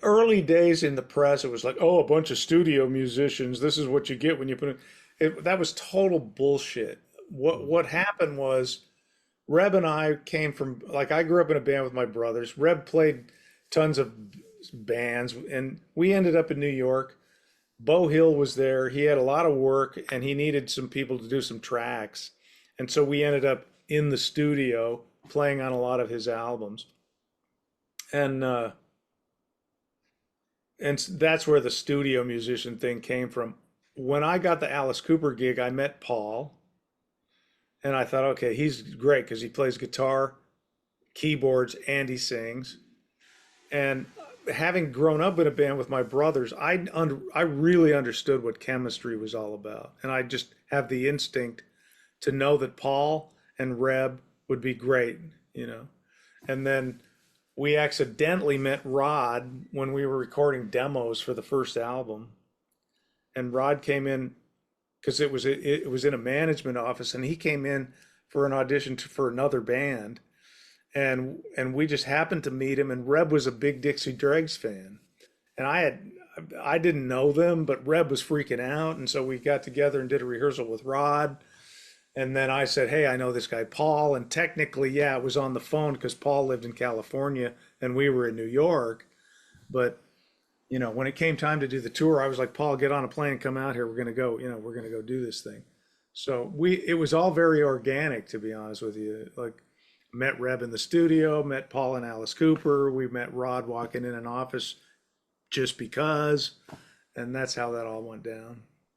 early days in the press, it was like, oh, a bunch of studio musicians. This is what you get when you put it. That was total bullshit. What happened was Reb and I came from, like, I grew up in a band with my brothers. Reb played tons of bands, and we ended up in New York. Bo Hill was there. He had a lot of work, and he needed some people to do some tracks. And so we ended up in the studio playing on a lot of his albums. And that's where the studio musician thing came from. When I got the Alice Cooper gig, I met Paul, and I thought, okay, he's great because he plays guitar, keyboards, and he sings. And having grown up in a band with my brothers, I really understood what chemistry was all about, and I just have the instinct to know that Paul and Reb would be great, you know. And then we accidentally met Rod when we were recording demos for the first album, and Rod came in because it was in a management office, and he came in for an audition for another band, and we just happened to meet him, and Reb was a big Dixie Dregs fan, and I didn't know them, but Reb was freaking out, and so we got together and did a rehearsal with Rod. And then I said, hey, I know this guy Paul, and technically, yeah, it was on the phone because Paul lived in California and we were in New York. But when it came time to do the tour, I was like, Paul, get on a plane and come out here. We're gonna go, we're gonna go do this thing. So it was all very organic, to be honest with you. Like, met Reb in the studio, met Paul and Alice Cooper. We met Rod walking in an office just because, and that's how that all went down.